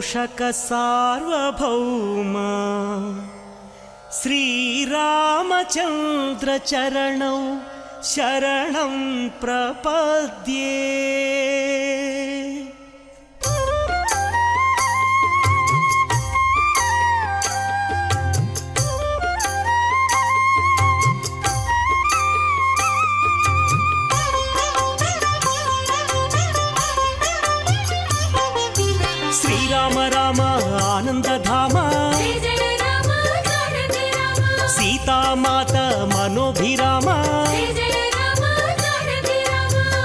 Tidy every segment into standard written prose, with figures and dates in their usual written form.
पोषक सार्वभौम श्रीरामचन्द्र चरणौ शरणं प्रपद्ये। श्रीराम राम आनंदधाम सीता मात मनोभिराम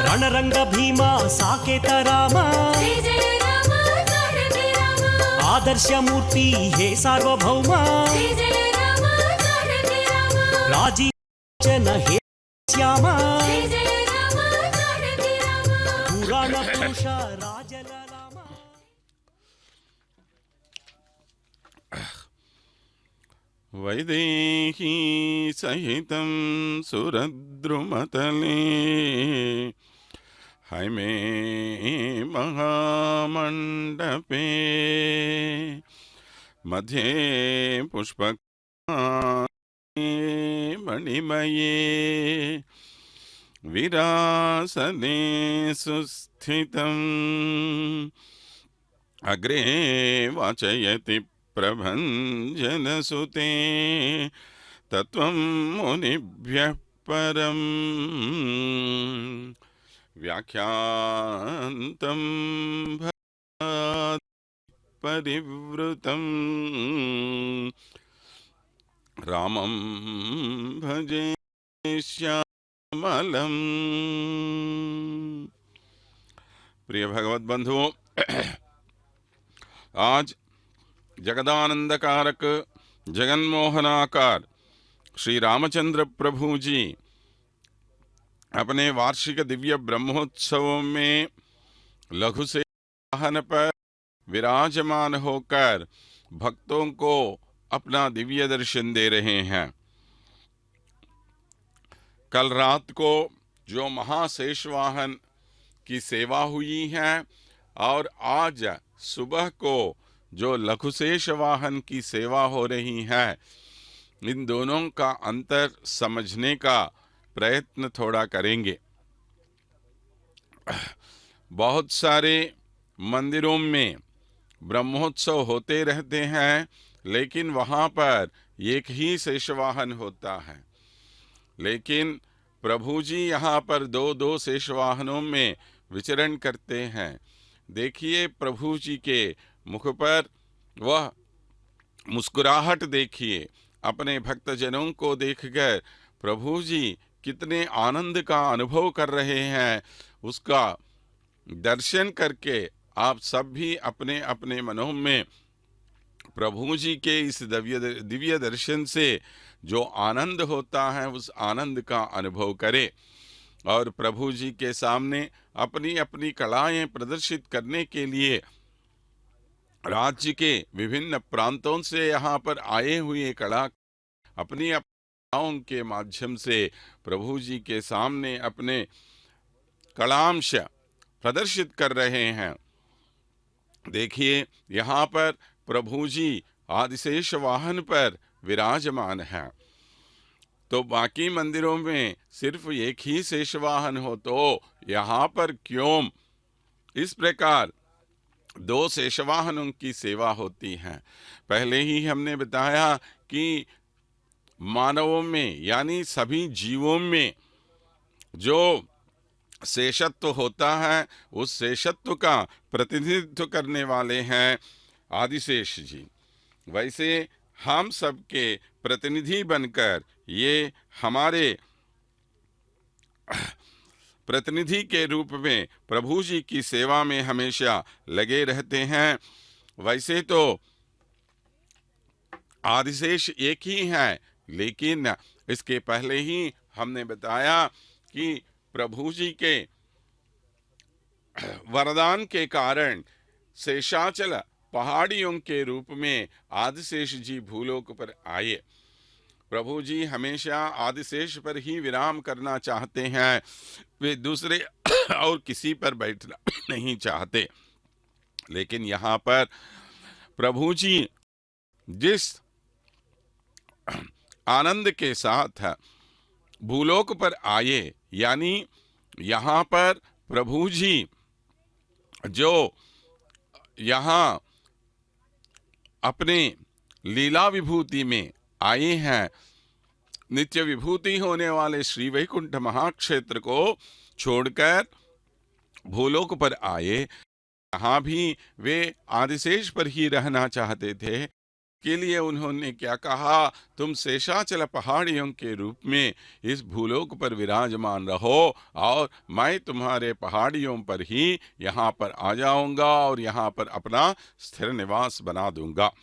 रणरंग भीमा साकेत राम आदर्श मूर्ति हे सार्वभौम राजीवन हे श्याम पुराण पुरुष राजललाम। वैदेही सहितं सुरद्रुमतले हैमे महामण्डपे मध्ये पुष्पकानि मणिमये विरासने सुस्थितम् अग्रे वाचयति प्रभञ्जनसुते तत्त्वं मुनिभ्यः परं व्याख्यान्तं परिवृतं रामं भजे श्यामलम्। प्रिय भगवत बंधुओं, आज जगदानंदकारक जगन्मोहनाकार श्री रामचंद्र प्रभु जी अपने वार्षिक दिव्य ब्रह्मोत्सवों में लघु से वाहन पर विराजमान होकर भक्तों को अपना दिव्य दर्शन दे रहे हैं। कल रात को जो महाशेष वाहन की सेवा हुई है और आज सुबह को जो लघुशेष वाहन की सेवा हो रही है, इन दोनों का अंतर समझने का प्रयत्न थोड़ा करेंगे। बहुत सारे मंदिरों में ब्रह्मोत्सव होते रहते हैं, लेकिन वहाँ पर एक ही शेष वाहन होता है। लेकिन प्रभु जी यहाँ पर दो दो शेष वाहनों में विचरण करते हैं। देखिए प्रभु जी के मुख पर वह मुस्कुराहट देखिए। अपने भक्तजनों को देखकर प्रभु जी कितने आनंद का अनुभव कर रहे हैं, उसका दर्शन करके आप सब भी अपने अपने मनों में प्रभु जी के इस दिव्य दर्शन से जो आनंद होता है उस आनंद का अनुभव करें और प्रभु जी के सामने अपनी अपनी कलाएं प्रदर्शित करने के लिए राज्य के विभिन्न प्रांतों से यहाँ पर आए हुए कला अपनी कलाओं के माध्यम से प्रभु जी के सामने अपने कलांश प्रदर्शित कर रहे हैं। देखिए यहाँ पर प्रभु जी आदिशेष वाहन पर विराजमान हैं, तो बाकी मंदिरों में सिर्फ एक ही शेष वाहन हो, तो यहाँ पर क्यों इस प्रकार दो शेष वाहनों की सेवा होती है। पहले ही हमने बताया कि मानवों में यानी सभी जीवों में जो शेषत्व होता है उस शेषत्व का प्रतिनिधित्व करने वाले हैं आदिशेष जी। वैसे हम सबके प्रतिनिधि बनकर ये हमारे प्रतिनिधि के रूप में प्रभु जी की सेवा में हमेशा लगे रहते हैं। वैसे तो आदिशेष एक ही है, लेकिन इसके पहले ही हमने बताया कि प्रभु जी के वरदान के कारण शेषाचल पहाड़ियों के रूप में आदिशेष जी भूलोक पर आए। प्रभु जी हमेशा आदिशेष पर ही विराम करना चाहते हैं, वे दूसरे और किसी पर बैठना नहीं चाहते। लेकिन यहाँ पर प्रभु जी जिस आनंद के साथ भूलोक पर आए, यानी यहाँ पर प्रभु जी जो यहाँ अपने लीला विभूति में आए हैं, नित्य विभूति होने वाले श्री वैकुंठ महाक्षेत्र को छोड़कर भूलोक पर आए। यहाँ भी वे आदिशेष पर ही रहना चाहते थे। के लिए उन्होंने क्या कहा, तुम शेषाचल पहाड़ियों के रूप में इस भूलोक पर विराजमान रहो और मैं तुम्हारे पहाड़ियों पर ही यहाँ पर आ जाऊंगा और यहाँ पर अपना स्थिर निवास बना दूंगा।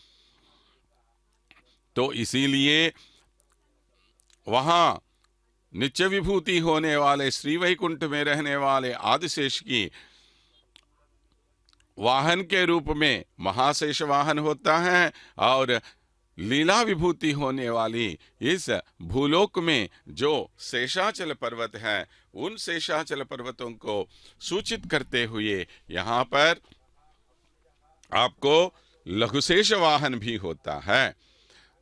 तो इसीलिए वहाँ नित्य विभूति होने वाले श्री वैकुंठ में रहने वाले आदिशेष की वाहन के रूप में महाशेष वाहन होता है और लीला विभूति होने वाली इस भूलोक में जो शेषाचल पर्वत है, उन शेषाचल पर्वतों को सूचित करते हुए यहाँ पर आपको लघुशेष वाहन भी होता है।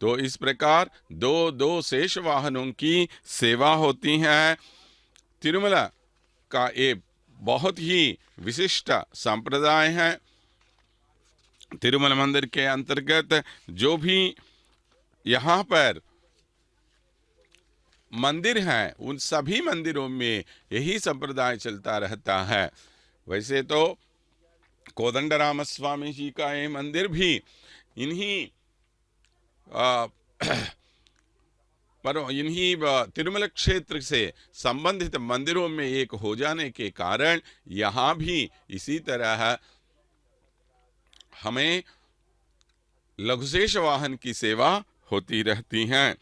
तो इस प्रकार दो दो शेष वाहनों की सेवा होती है। तिरुमला का एक बहुत ही विशिष्ट संप्रदाय है। तिरुमला मंदिर के अंतर्गत जो भी यहाँ पर मंदिर हैं, उन सभी मंदिरों में यही संप्रदाय चलता रहता है। वैसे तो कोदंडराम स्वामी जी का ये मंदिर भी इन्हीं तिरुमला क्षेत्र से संबंधित मंदिरों में एक हो जाने के कारण यहाँ भी इसी तरह हमें लघुशेष वाहन की सेवा होती रहती है।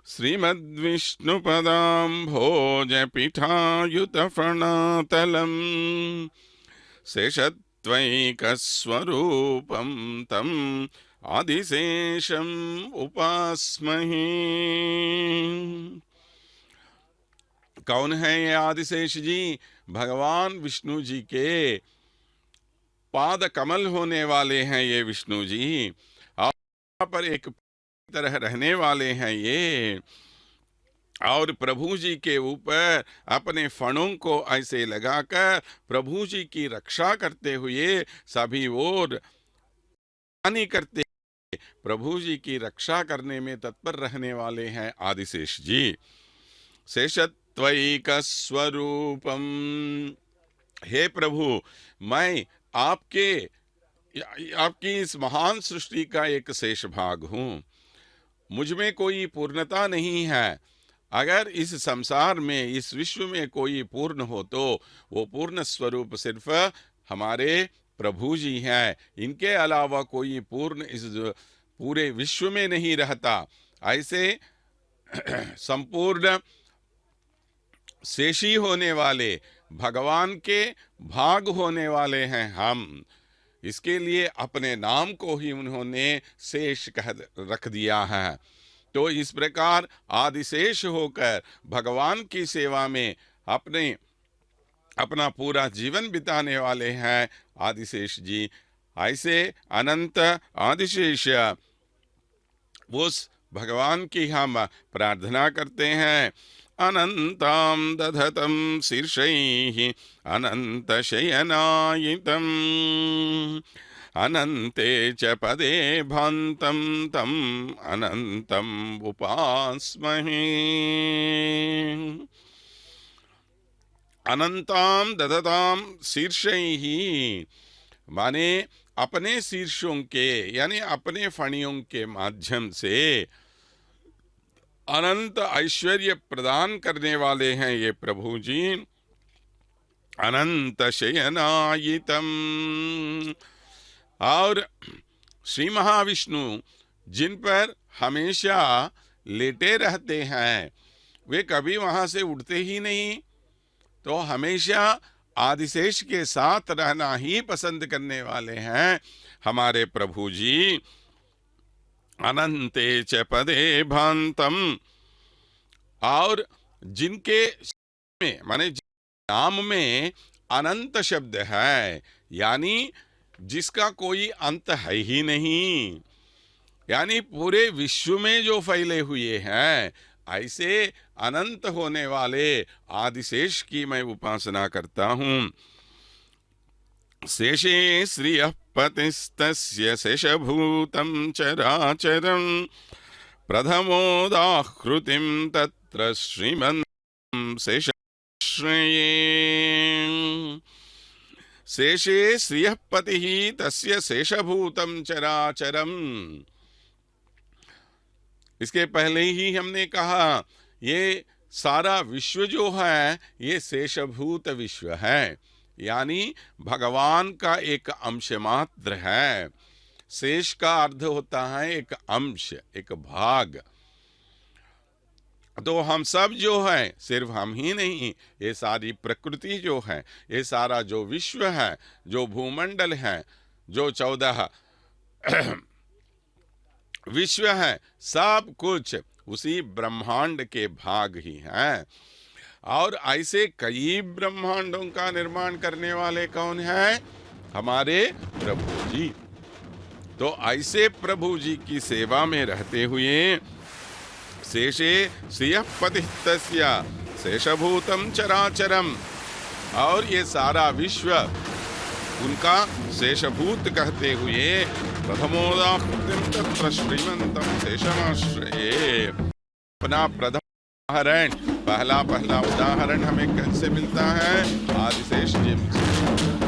श्रीमद्विष्णुपदाम्भोज पीठायुत फणातलम शेषत्वैकस्वरूपं तम् आदिशेषम उपास्महे। कौन है ये आदिशेष जी? भगवान विष्णु जी के पाद कमल होने वाले हैं ये विष्णु जी, और यहाँ पर एक तरह रहने वाले हैं ये, और प्रभु जी के ऊपर अपने फणों को ऐसे लगाकर प्रभु जी की रक्षा करते हुए सभी ओर हानि करते, प्रभु जी की रक्षा करने में तत्पर रहने वाले हैं आदिशेष जी। शेषत्वैक स्वरूपम, हे प्रभु, मैं आपकी इस महान सृष्टि का एक शेष भाग हूँ। मुझ में कोई पूर्णता नहीं है। अगर इस संसार में, इस विश्व में कोई पूर्ण हो तो वो पूर्ण स्वरूप सिर्फ हमारे प्रभु जी हैं। इनके अलावा कोई पूर्ण इस पूरे विश्व में नहीं रहता। ऐसे संपूर्ण शेषी होने वाले भगवान के भाग होने वाले हैं हम। इसके लिए अपने नाम को ही उन्होंने शेष कह रख दिया है। तो इस प्रकार आदिशेष होकर भगवान की सेवा में अपना पूरा जीवन बिताने वाले हैं आदिशेष जी। ऐसे अनंत आदिशेष उस भगवान की हम प्रार्थना करते हैं। अनंतां दधतं शीर्षैः अनंत शयनायितम् अनंते च पदे भान्तं तम् अनंतम् उपास्महे। अनंतां दधतां शीर्षैः माने अपने शीर्षों के, यानी अपने फणियों के माध्यम से अनंत ऐश्वर्य प्रदान करने वाले हैं ये प्रभु जी। अनंत शयनायितम, और श्री महाविष्णु जिन पर हमेशा लेटे रहते हैं, वे कभी वहां से उठते ही नहीं, तो हमेशा आदिशेष के साथ रहना ही पसंद करने वाले हैं हमारे प्रभु जी। अनंते च पदे भान्तम, और जिनके में माने नाम में अनंत शब्द है, यानी जिसका कोई अंत है ही नहीं, यानी पूरे विश्व में जो फैले हुए हैं, ऐसे अनंत होने वाले आदिशेष की मैं उपासना करता हूँ। शेषे श्रियः पतिस्तस्य शेषभूतं चराचरं प्रथमोदाहृतिं तत्र श्रीमन् शेषाश्रये। शेषे श्रियः पतिः तस्य शेषभूतं चराचरम्। इसके पहले ही हमने कहा ये सारा विश्व जो है ये शेषभूत विश्व है, यानी भगवान का एक अंश मात्र है। शेष का अर्थ होता है एक अंश, एक भाग। तो हम सब जो है, सिर्फ हम ही नहीं, ये सारी प्रकृति जो है, ये सारा जो विश्व है, जो भूमंडल है, जो 14 विश्व है, सब कुछ उसी ब्रह्मांड के भाग ही हैं। और ऐसे कई ब्रह्मांडों का निर्माण करने वाले कौन हैं? हमारे प्रभु जी। तो ऐसे प्रभु जी की सेवा में रहते हुए शेषे श्रियः पतिः तस्य शेषभूतं चराचरम, और ये सारा विश्व उनका शेषभूत कहते हुए प्रथमोदाहृतिं तत्र श्रीमन्तं शेषमाश्रये। अपना प्रथम उदाहरण, पहला उदाहरण हमें कैसे मिलता है? आदिशेष जी से।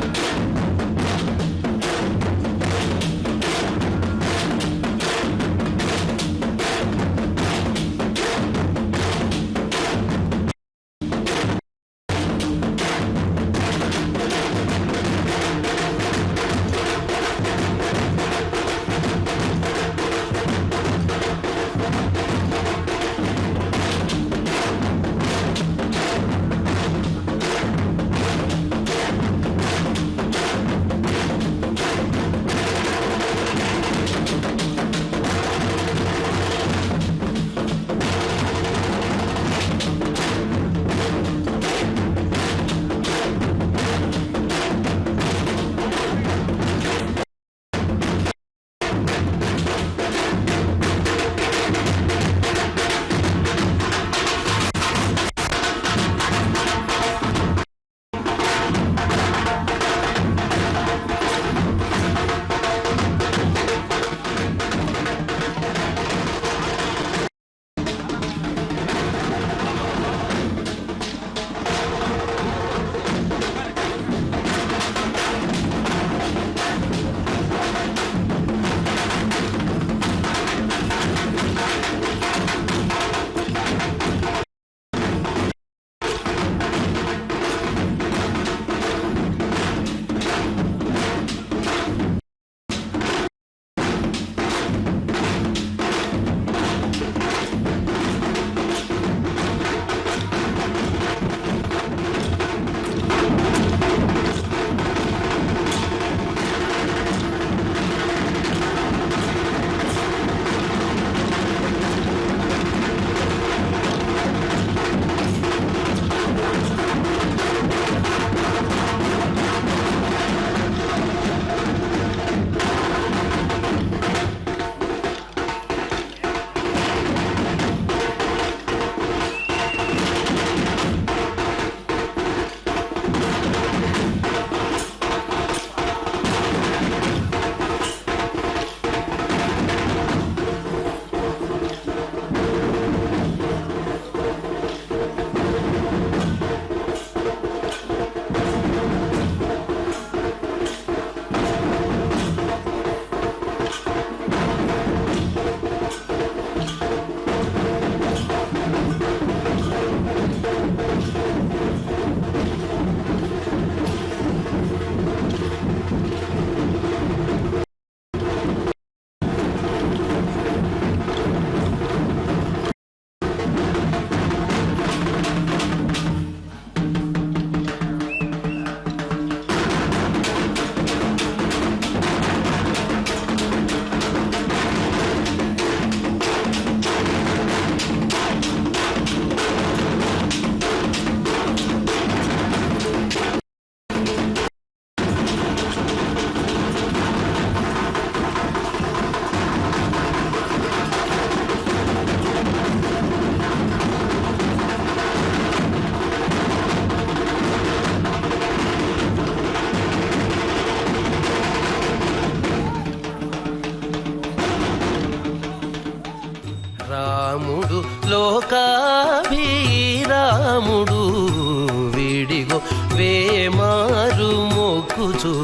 వేమారు మొక్కుచు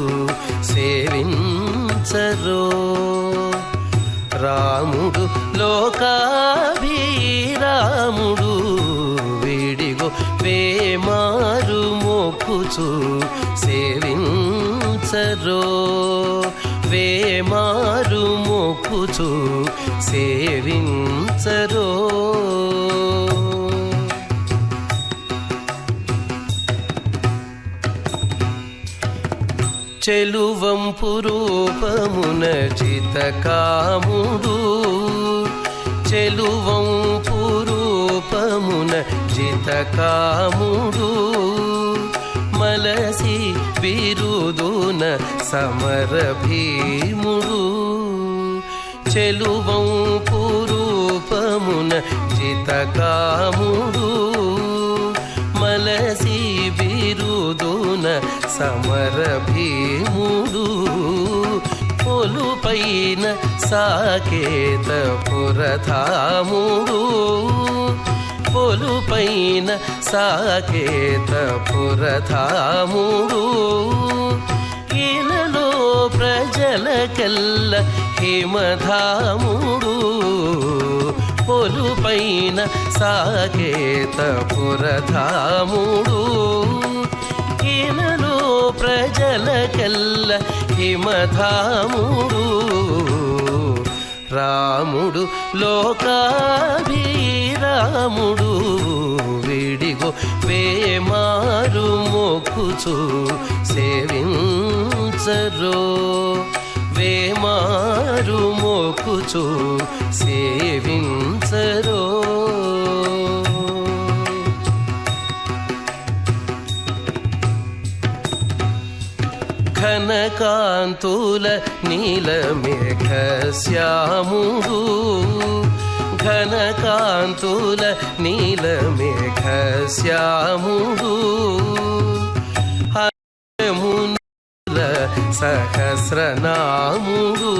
సేవించరో. రాముడు లోకాభిరాముడు వీడిగో వేమారు మొక్కుచు సేవించరో. వేమారు మొక్కుచు సేవించరో. చెలువంపు రూపమున జితకాముడు, చెలువంపు రూపమున జితకాముడు, మలసి బిరుదున సమర భీముడు. చెలువంపు రూపమున జితకాముడు, మలసి బిరుదున సమర భీముడు. పొలుపైన సాకేత పురధాముడు, పొలుపైన సాకేత పురధాముడు. ఇలలో ప్రజలకెల్ల హిమధాముడు, పొలుపైన సాకేత పురధాముడు. ఇలలో ప్రజలకెల్ల హిమధాముడు. రాముడు లోకాభిరాముడు వీడిగో వేమారు మొక్కుచు సేవించరో. వేమారు మొక్కుచు సేవించరో. ఘనకాంతుల నీలమేఘశ్యాముడు, ఘనకాంతుల నీలమేఘశ్యాముడు. హరమునుల సహస్రనాముడు,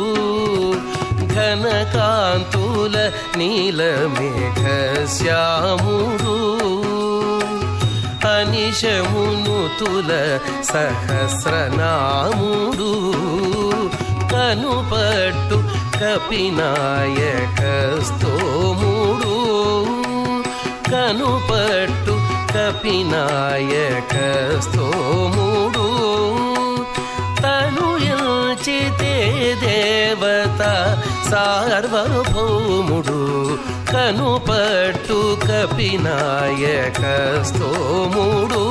ఘనకాంతుల నీలమేఘశ్యాముడు. అనిశమునుతుల సహస్రనాముడు, కనుపట్టు కపినాయకస్తోముడు, కనుపట్టు కపినాయకస్తోముడు. తను ఎంచితే దేవత సార్వభౌముడు, కనుపట్టు కపినాయకస్తోముడు.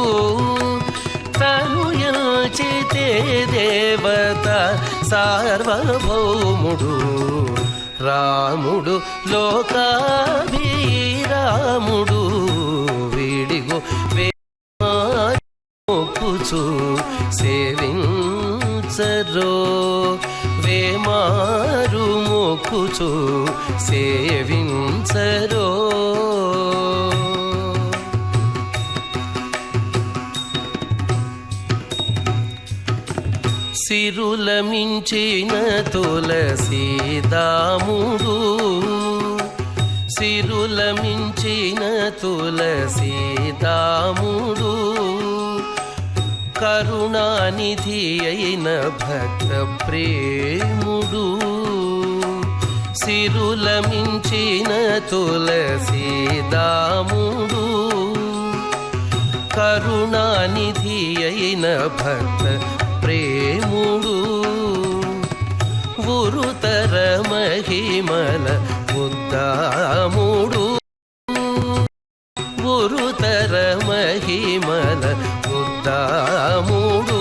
తను ఎంచితే దేవత సార్వభౌముడు. రాముడు లోకాభిరాముడు వీడిగో వేమారు మొక్కుచు సేవించరో. వేమారు మొక్కుచు సేవించరో. సిరుల మించిన తులసీదాముడు, సిరుల మించిన తులసీదాముడు. కరుణానిధి అయిన భక్త ప్రేముడు, సిరుల మించిన తులసీదాముడు. కరుణానిధి అయిన భక్త ప్రేముడు. ఉరుతర మహిమల ఉద్దాముడు, ఉరుతర మహిమల ఉద్దాముడు.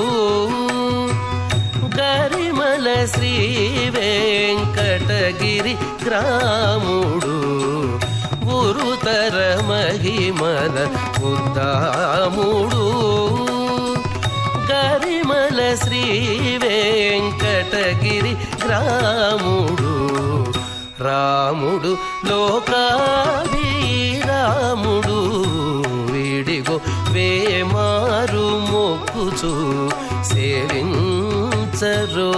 గరిమల శ్రీ వెంకటగిరి గ్రాముడు, ఉరుతర మహిమల ఉద్దాముడు. గరిమల శ్రీ వెంకటగిరి గ్రాముడు. రాముడు లోకాభిరాముడు వీడిగో వేమారు మొక్కుచు సేవించరో.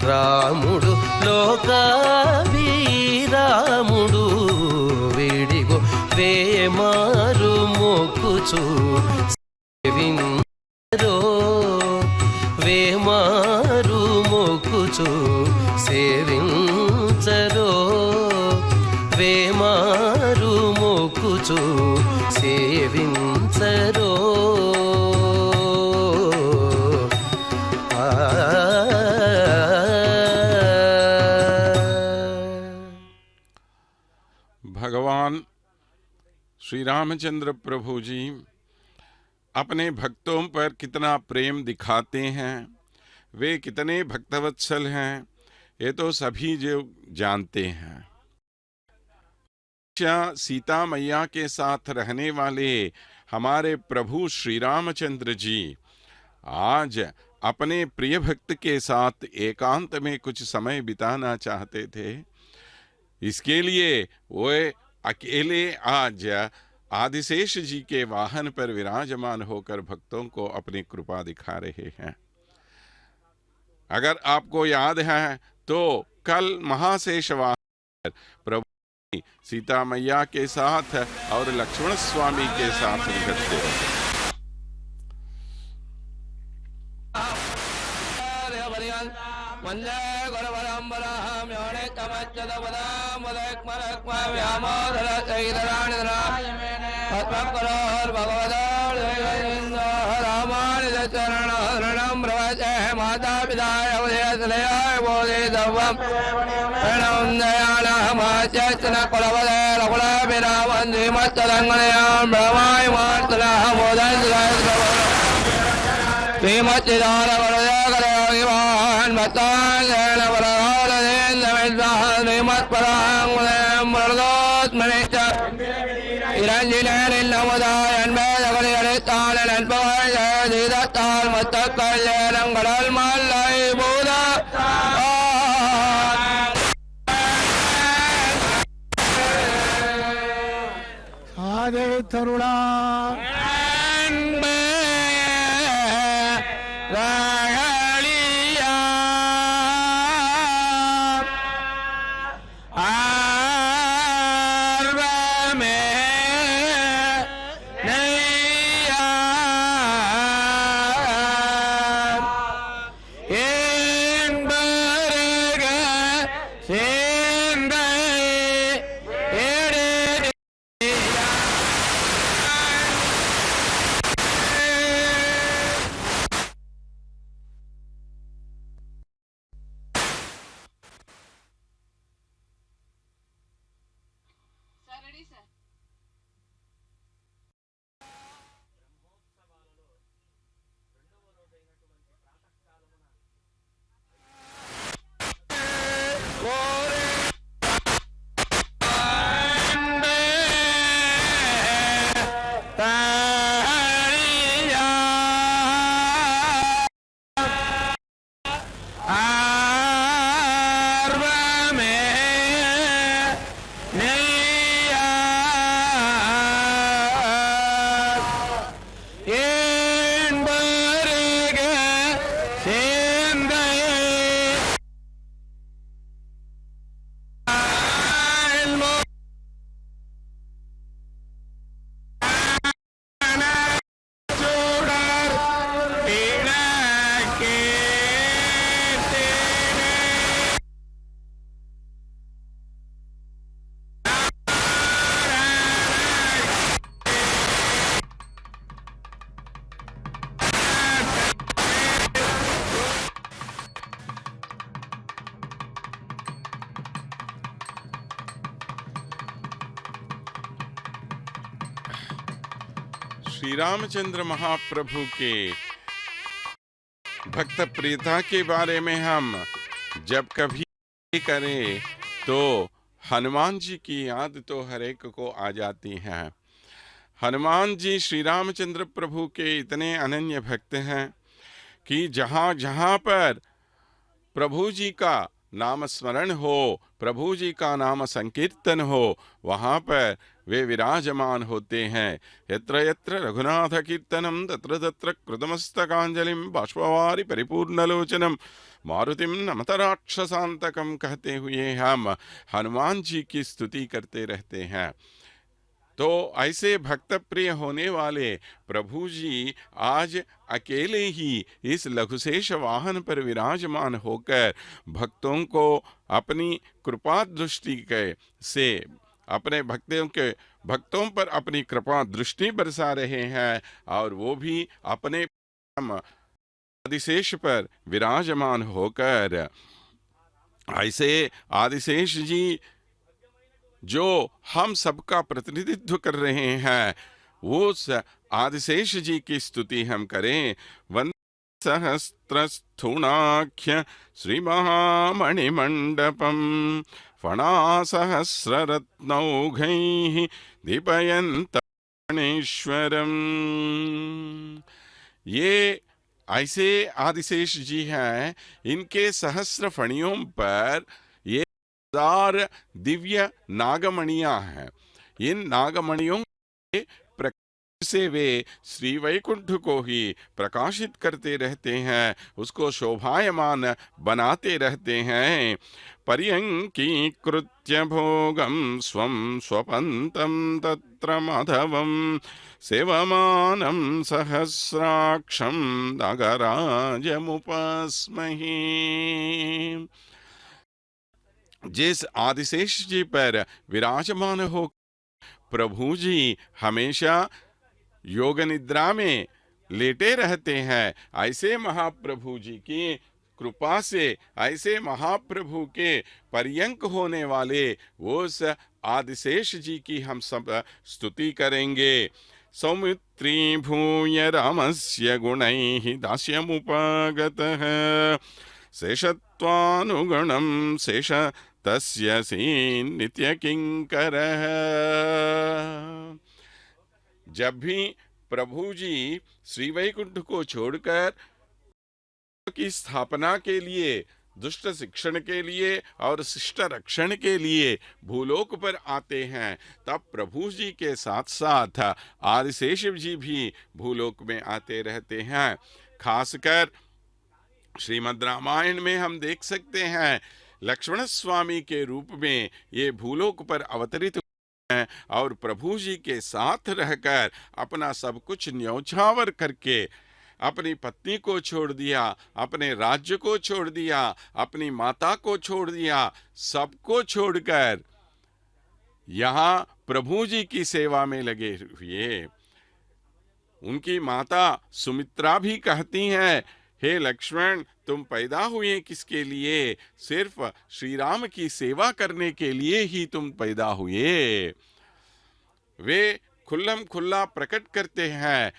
రాముడు లోకాభిరాముడు వీడిగో వేమారు మొక్కుచు మొక్కుచు సేవించరో వేమారు మొక్కుచు సేవించరో भगवान श्री रामचंद्र प्रभु जी अपने भक्तों पर कितना प्रेम दिखाते हैं, वे कितने भक्तवत्सल हैं, ये तो सभी जो जानते हैं। सीता मैया के साथ रहने वाले हमारे प्रभु श्री रामचंद्र जी आज अपने प्रिय भक्त के साथ एकांत में कुछ समय बिताना चाहते थे। इसके लिए वे अकेले आज आदिशेष जी के वाहन पर विराजमान होकर भक्तों को अपनी कृपा दिखा रहे हैं। अगर आपको याद है तो कल महाशेष वाहन प्रभु सीता मैया के साथ और लक्ष्मण स्वामी के साथ निकलते हैं। माता पिता तरुणा श्री रामचंद्र महाप्रभु के भक्त प्रियता के बारे में हम जब कभी करें तो हनुमान जी की याद तो हर एक को आ जाती है। हनुमान जी श्री रामचंद्र प्रभु के इतने अनन्य भक्त हैं कि जहाँ जहाँ पर प्रभु जी का नाम स्मरण हो, प्रभु जी का नाम संकीर्तन हो, वहाँ पर वे विराजमान होते हैं। यत्र यत्र रघुनाथ कीर्तनम तत्र तत्र कृतमस्तकांजलिम बाष्पवारि परिपूर्णलोचनम मारुतिम नमत राक्षसांतकम कहते हुए हम हनुमान जी की स्तुति करते रहते हैं। तो ऐसे भक्त प्रिय होने वाले प्रभु जी आज अकेले ही इस लघुशेष वाहन पर विराजमान होकर भक्तों को अपनी कृपा दृष्टि से अपने भक्तों पर अपनी कृपा दृष्टि बरसा रहे हैं, और वो भी अपने आदिशेष पर विराजमान होकर। ऐसे आदिशेष जी जो हम सबका प्रतिनिधित्व कर रहे हैं, उस आदिशेष जी की स्तुति हम करें। वंदे सहस्रस्थूणाख्य श्री महामणिमंडपम फणासहस्ररत्नौघैः दीपयन्तमणीश्वरम्। ये ऐसे आदिशेष जी हैं, इनके सहस्र फणियों पर ये 1000 दिव्य नागमणियां हैं। इन नागमणियों के प्रकाश से वे श्री वैकुंठ को ही प्रकाशित करते रहते हैं, उसको शोभायमान बनाते रहते हैं। पर्यंकीकृत्य भोगं स्वं स्वपन्तं तत्र माधवं सेवमानं सहस्राक्षं नागराजमुपस्महे। जिस आदिशेष जी पर विराजमान हो प्रभु जी हमेशा योग निद्रा में लेटे रहते हैं, ऐसे महाप्रभु जी की कृपा से, ऐसे महाप्रभु के पर्यंक होने वाले उस आदिशेष जी की हम सब स्तुति करेंगे। सौमित्री भूय रामस्य गुणैः दास्यमुपगतः शेषत्वानुगुणं शेष तस्य नित्य किंकरः। जब भी प्रभु जी श्री वैकुंठ को छोड़कर की स्थापना के लिए, दुष्ट शिक्षण के लिए और शिष्ट रक्षण के लिए भूलोक पर आते हैं, तब प्रभु जी के साथ साथ आदिशेष जी भी भूलोक में आते रहते हैं। खासकर श्रीमद् रामायण में हम देख सकते हैं, लक्ष्मण स्वामी के रूप में ये भूलोक पर अवतरित हुए हैं और प्रभु जी के साथ रहकर अपना सब कुछ न्यौछावर करके अपनी पत्नी को छोड़ दिया, अपने राज्य को छोड़ दिया, अपनी माता को छोड़ दिया, सबको छोड़कर यहाँ प्रभु जी की सेवा में लगे हुए। उनकी माता सुमित्रा भी कहती हैं, हे लक्ष्मण, तुम पैदा हुए किसके लिए? सिर्फ श्री राम की सेवा करने के लिए ही तुम पैदा हुए। वे खुल्लम खुल्ला प्रकट करते हैं,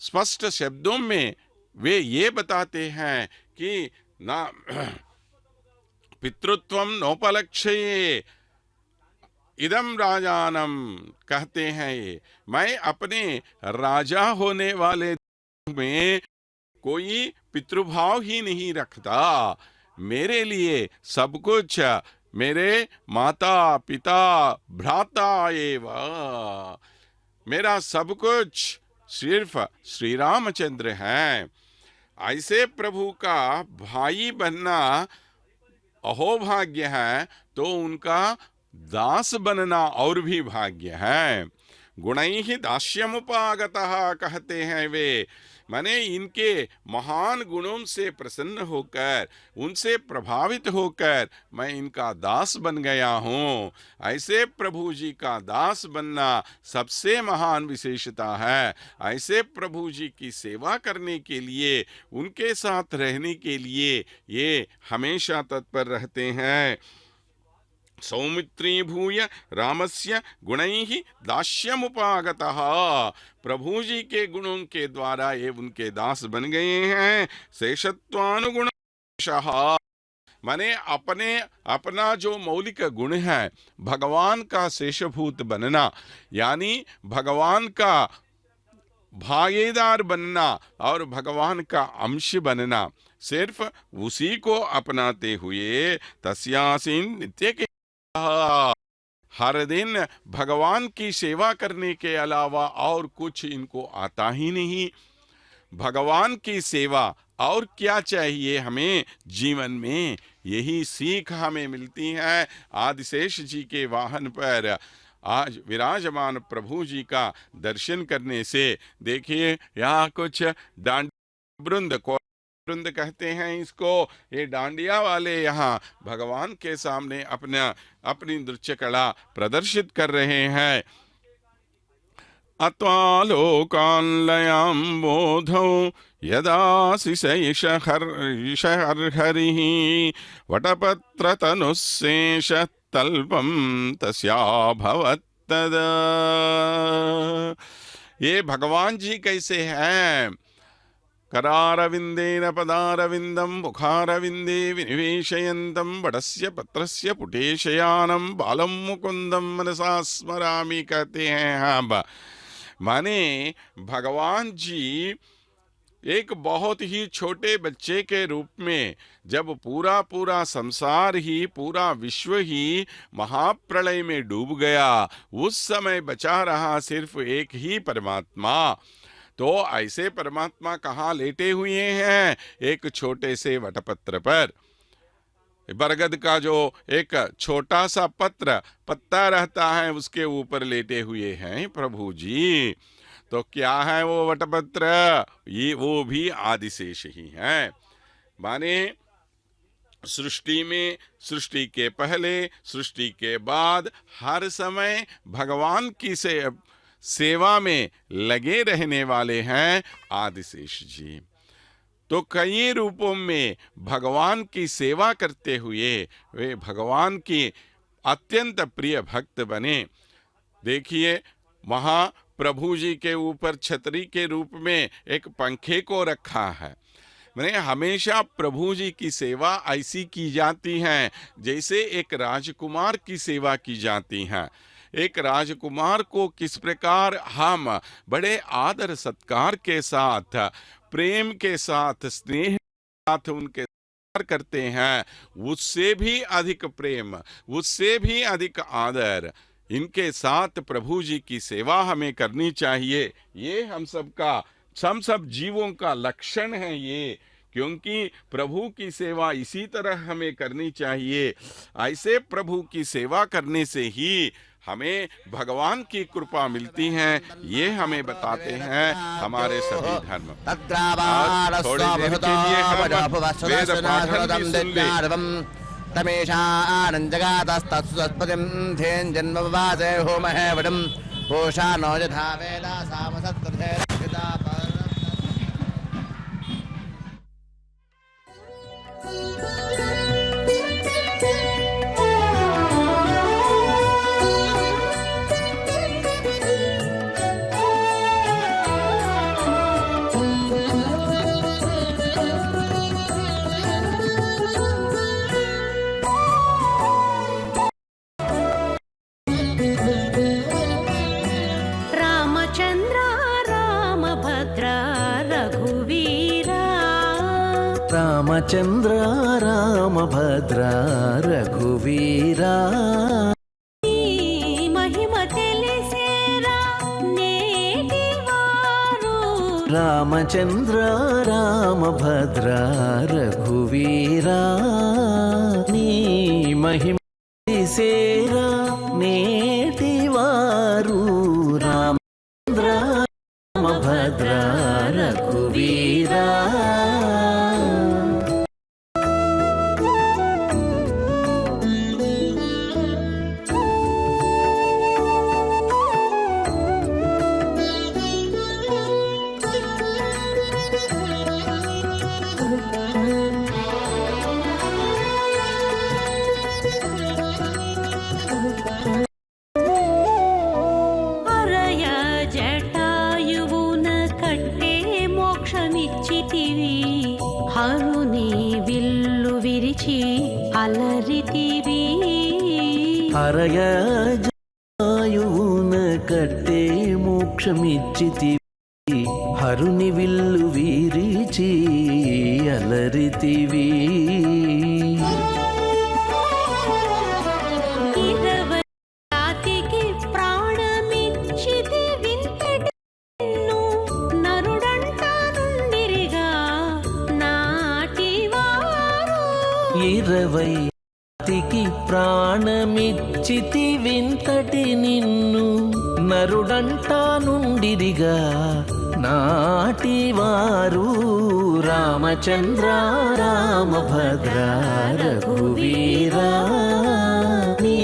स्पष्ट शब्दों में वे ये बताते हैं कि ना पितृत्वम नोपलक्ष्ये इदम राजानम, कहते हैं ये, मैं अपने राजा होने वाले में कोई पितृभाव ही नहीं रखता। मेरे लिए सब कुछ मेरे माता पिता भ्राता एवं, मेरा सब कुछ सिर्फ श्री रामचंद्र हैं। ऐसे प्रभु का भाई बनना अहोभाग्य है, तो उनका दास बनना और भी भाग्य है। गुणैः दास्यमुपागतः, कहते हैं वे, माने इनके महान गुणों से प्रसन्न होकर, उनसे प्रभावित होकर मैं इनका दास बन गया हूँ। ऐसे प्रभु जी का दास बनना सबसे महान विशेषता है। ऐसे प्रभु जी की सेवा करने के लिए, उनके साथ रहने के लिए ये हमेशा तत्पर रहते हैं। सौमित्री भूय रामस्य गुणैः दास्यमुपागतः, प्रभु जी के गुणों के द्वारा ये उनके दास बन गए हैं। शेषत्वानुगुण, माने अपना जो मौलिक गुण है, भगवान का शेषभूत बनना, यानी भगवान का भागीदार बनना और भगवान का अंश बनना, सिर्फ उसी को अपनाते हुए तस्यासीन नित्य के, हर दिन भगवान की सेवा करने के अलावा और कुछ इनको आता ही नहीं। भगवान की सेवा और क्या चाहिए हमें जीवन में, यही सीख हमें मिलती है आदिशेष जी के वाहन पर। आज विराजमान प्रभु जी का दर्शन करने से, देखिए यहाँ कुछ वृंद को वृंद कहते हैं इसको, ये डांडिया वाले यहाँ भगवान के सामने अपनी नृत्य कला प्रदर्शित कर रहे हैं। अत्वालोकान् बोधौ यदाशिषहर्हरिः वटपत्रतनुशेषतल्पं तस्याभवत्तदा। ये भगवान जी कैसे हैं? करारविंदेन पदारविंदम मुखारविंदे विनिवेशयन्तं वटस्य पत्रस्य पुटेशयानं बालं मुकुंदम मनसा स्मरामि कहते हैं हम। माने भगवान जी एक बहुत ही छोटे बच्चे के रूप में जब पूरा संसार ही, पूरा विश्व ही महाप्रलय में डूब गया, उस समय बचा रहा सिर्फ एक ही परमात्मा। तो ऐसे परमात्मा कहाँ लेटे हुए हैं? एक छोटे से वटपत्र पर, बरगद का जो एक छोटा सा पत्ता रहता है उसके ऊपर लेटे हुए हैं प्रभु जी। तो क्या है वो वटपत्र? ये वो भी आदिशेष ही है। माने सृष्टि में, सृष्टि के पहले, सृष्टि के बाद हर समय भगवान की सेवा में लगे रहने वाले हैं आदिशेष जी। तो कई रूपों में भगवान की सेवा करते हुए वे भगवान की अत्यंत प्रिय भक्त बने। देखिए वहाँ प्रभु जी के ऊपर छतरी के रूप में एक पंखे को रखा है। मैंने हमेशा प्रभु जी की सेवा ऐसी की जाती है जैसे एक राजकुमार की सेवा की जाती है। एक राजकुमार को किस प्रकार हम बड़े आदर सत्कार के साथ, प्रेम के साथ, स्नेह के साथ उनके करते हैं, उससे भी अधिक प्रेम, उससे भी अधिक आदर इनके साथ प्रभु जी की सेवा हमें करनी चाहिए। ये हम सब जीवों का लक्षण है ये, क्योंकि प्रभु की सेवा इसी तरह हमें करनी चाहिए। ऐसे प्रभु की सेवा करने से ही हमें भगवान की कृपा मिलती है, ये हमें बताते हैं हमारे सभी धर्म। आज थोड़ी देर के लिए हम वेद पाठन भी सुन ले। तमेषानंजगातस्तत्सुतस्पतिं धेन्जन्मवासे होमहे वडं पोषानो यथा वेदा सामसत्कृते रक्षिता। రామచంద్ర రామభద్ర రఘువీరా మహిమ తెలిసేరా నేటివారు. రామచంద్ర రామభద్ర రఘువీరా నీ మహిమ తెలిసేరా నేటివారు. రామచంద్ర రామభద్ర రఘువీరా హరయ జాయువున కట్టే మోక్షమిచ్చితివి హరుని విల్లు విరిచి అలరితివి. ఇరవై ప్రాణమిచ్చితి వింతటి నిన్ను నరుడంటా నుండిరిగా నాటివారు రామచంద్ర రామభద్ర రఘువీరా నీ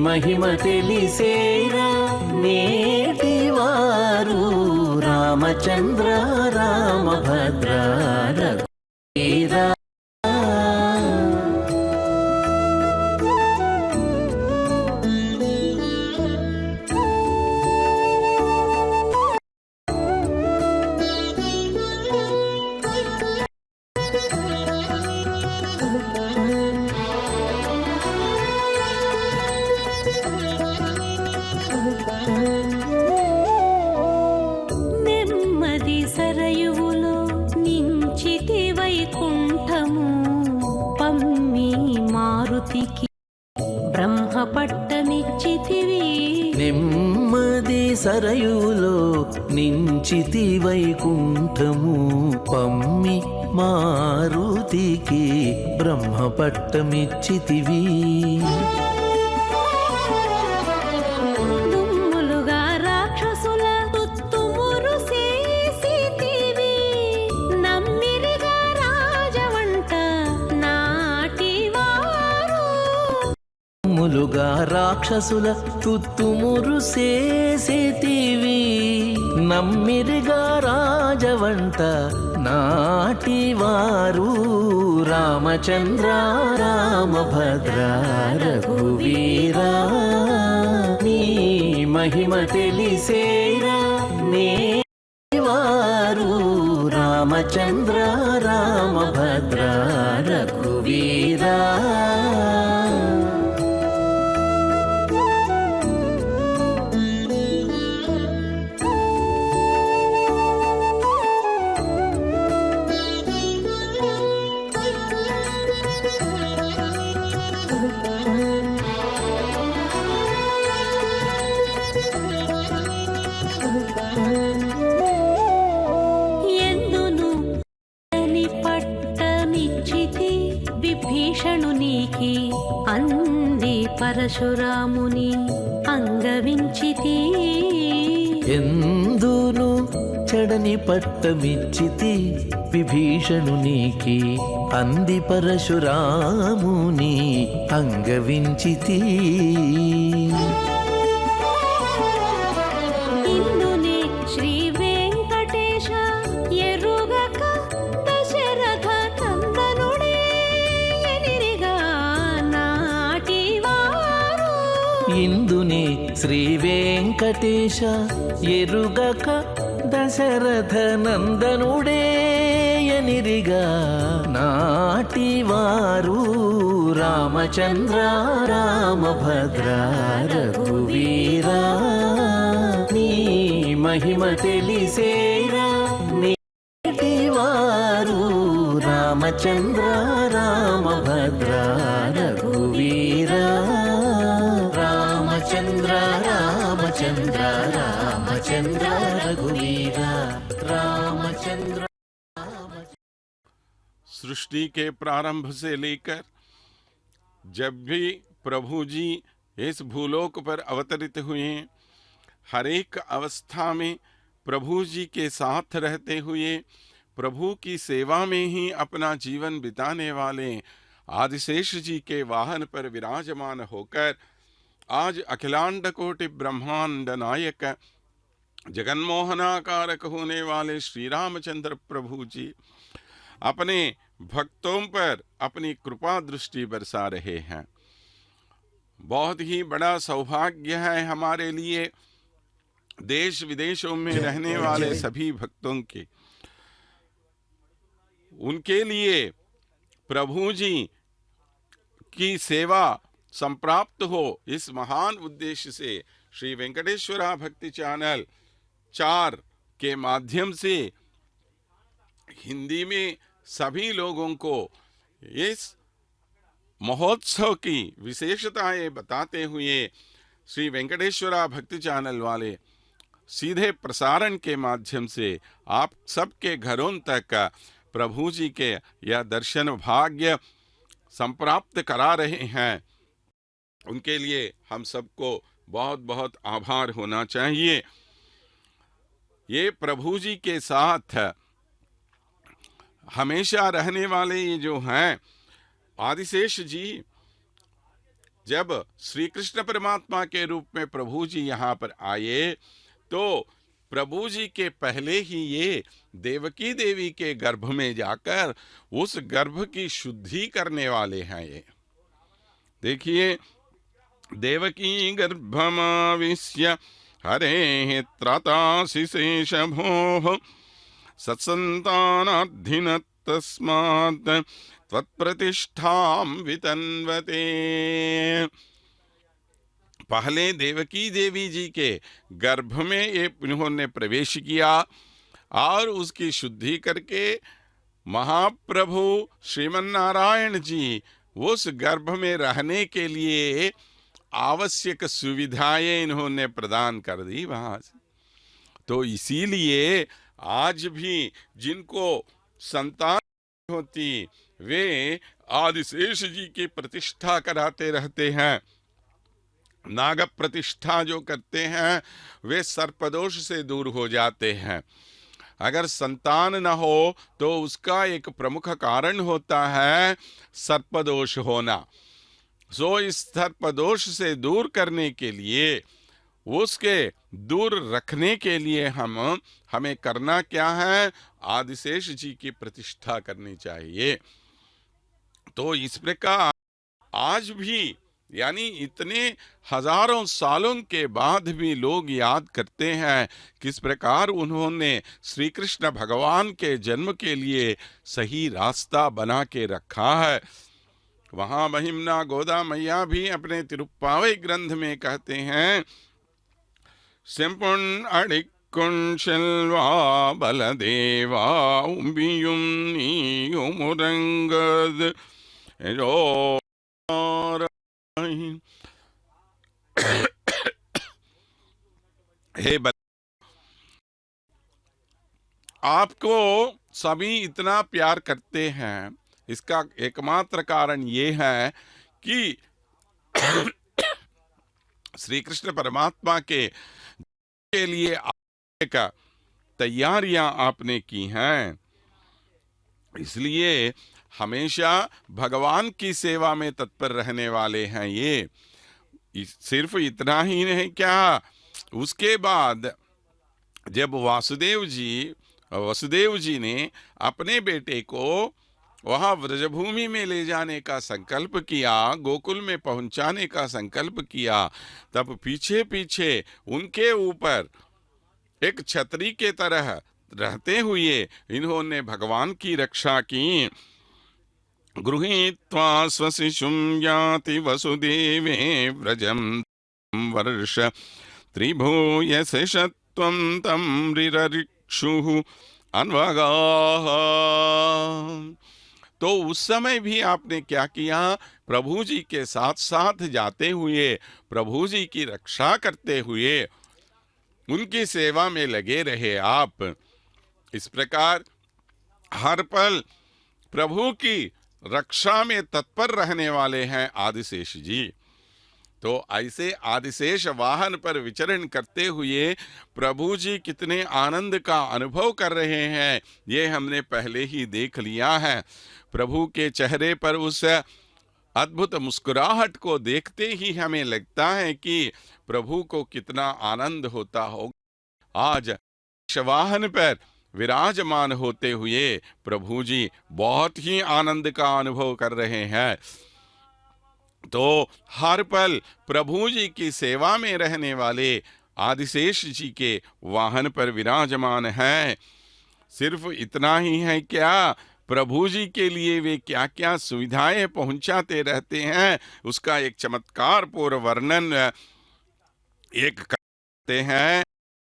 మహిమ తెలిసేరా నేటివారు రామచంద్ర రామభద్ర రఘువీరా నెమ్మది సరయువులో నించితి వైకుంఠము పమ్మి మారుతికి బ్రహ్మ పట్టమిచ్చితివి నెమ్మది సరయులో నించితి వైకుంఠము పమ్మి మారుతికి బ్రహ్మ పట్టమిచ్చితివి దుమ్ములుగా రాక్షసుల తుత్తుమురు చేసితివి నమ్మిరిగా రాజవంట నాటివారు ములుగా రాక్షసుల తుత్తుమురు చేసేతివి నమ్మిరిగా రాజవంట నాటివారు రామచంద్ర రామభద్ర రఘువీరా నీ మహిమ తెలిసేరా నేటివారు రామచంద్ర రామభద్ర రఘువీరా ఎందును అని పట్టమిచ్చితి విభీషణునికి అంది పరశురాముని అంగవించితి ఎందును చెడని పట్టమిచ్చితి విభీషణునికి అంది పరశురాముని అంగవించితి ఇందునే శ్రీ వెంకటేశ ఎరుగక దశరథ నందనుడే ఎనిరిగా నాటివారు ఇందునే శ్రీ వెంకటేశ ఎరుగక దశరథ నందనుడే ఎనిరిగా నాటివారు రామచంద్ర రామభద్ర రఘువీరా నీ మహిమ తెలిసేరా నేటివారు రామచంద్ర రామభద్ర రఘువీరా రామచంద్ర రామచంద్ర రామచంద్ర రఘువీరా రామచంద్ర सृष्टि के प्रारंभ से लेकर जब भी प्रभु जी इस भूलोक पर अवतरित हुए, हर एक अवस्था में प्रभु जी के साथ रहते हुए प्रभु की सेवा में ही अपना जीवन बिताने वाले आदिशेष जी के वाहन पर विराजमान होकर आज अखिलांड कोटि ब्रह्मांड नायक जगन्मोहनाकारक होने वाले श्री रामचंद्र प्रभु जी अपने भक्तों पर अपनी कृपा दृष्टि बरसा रहे हैं। बहुत ही बड़ा सौभाग्य है हमारे लिए, देश विदेशों में रहने वाले सभी भक्तों के, उनके लिए प्रभु जी की सेवा संप्राप्त हो, इस महान उद्देश्य से श्री वेंकटेश्वरा भक्ति चैनल 4 के माध्यम से हिंदी में सभी लोगों को इस महोत्सव की विशेषताएं बताते हुए श्री वेंकटेश्वरा भक्ति चैनल वाले सीधे प्रसारण के माध्यम से आप सबके घरों तक प्रभु जी के यह दर्शन भाग्य संप्राप्त करा रहे हैं। उनके लिए हम सबको बहुत बहुत आभार होना चाहिए। ये प्रभु जी के साथ हमेशा रहने वाले ये जो हैं आदिशेष जी, जब श्री कृष्ण परमात्मा के रूप में प्रभु जी यहाँ पर आए तो प्रभु जी के पहले ही ये देवकी देवी के गर्भ में जाकर उस गर्भ की शुद्धि करने वाले हैं। ये देखिए, देवकी गर्भमाविश्य हरे त्रातासि शेषभोः सत्सन्तानाद्धिन तस्मात् त्वत्प्रतिष्ठां वितन्वते। पहले देवकी देवी जी के गर्भ में ये इन्होंने प्रवेश किया और उसकी शुद्धि करके महाप्रभु श्रीमन्नारायण जी उस गर्भ में रहने के लिए आवश्यक सुविधाएं इन्होंने प्रदान कर दी वहां से। तो इसीलिए आज भी जिनको संतान होती वे आदिशेष जी की प्रतिष्ठा कराते रहते हैं। नाग प्रतिष्ठा जो करते हैं वे सर्पदोष से दूर हो जाते हैं। अगर संतान न हो तो उसका एक प्रमुख कारण होता है सर्पदोष होना। सो इस सर्पदोष से दूर करने के लिए, उसके दूर रखने के लिए हमें करना क्या है? आदिशेष जी की प्रतिष्ठा करनी चाहिए। तो इस प्रकार आज भी, यानी इतने हजारों सालों के बाद भी लोग याद करते हैं किस प्रकार उन्होंने श्री कृष्ण भगवान के जन्म के लिए सही रास्ता बना के रखा है। वहां महिमना गोदा मैया भी अपने तिरुप्पावई ग्रंथ में कहते हैं, सेंपुन अडिक्कुन शेल्वा बलदेवा उम्बियुम नीयुमुरंगद जो हे बल, आपको सभी इतना प्यार करते हैं, इसका एकमात्र कारण ये है कि श्री कृष्ण परमात्मा के लिए एक तैयारियां आपने की हैं। इसलिए हमेशा भगवान की सेवा में तत्पर रहने वाले हैं ये। सिर्फ इतना ही नहीं, क्या उसके बाद जब वसुदेव जी ने अपने बेटे को वहां व्रजभूमि में ले जाने का संकल्प किया, गोकुल में पहुंचाने का संकल्प किया, तब पीछे पीछे उनके ऊपर एक छतरी के तरह रहते हुए इन्होंने भगवान की रक्षा की। गृहीत्वा स्वशिशुं याति वसुदेवे व्रजं वर्ष त्रिभूयशेषत्वं तं रिररिक्षुः अन्वगाः। तो उस समय भी आपने क्या किया? प्रभु जी के साथ साथ जाते हुए, प्रभु जी की रक्षा करते हुए उनकी सेवा में लगे रहे आप। इस प्रकार हर पल प्रभु की रक्षा में तत्पर रहने वाले हैं आदिशेष जी। तो ऐसे आदिशेष वाहन पर विचरण करते हुए प्रभु जी कितने आनंद का अनुभव कर रहे हैं ये हमने पहले ही देख लिया है। प्रभु के चेहरे पर उस अद्भुत मुस्कुराहट को देखते ही हमें लगता है कि प्रभु को कितना आनंद होता होगा। आज वाहन पर विराजमान होते हुए प्रभु जी बहुत ही आनंद का अनुभव कर रहे हैं। तो हर पल प्रभु जी की सेवा में रहने वाले आदिशेष जी के वाहन पर विराजमान हैं। सिर्फ इतना ही है क्या, प्रभु जी के लिए वे क्या क्या सुविधाएं पहुंचाते रहते हैं उसका एक चमत्कार पूर्ण वर्णन एक करते हैं।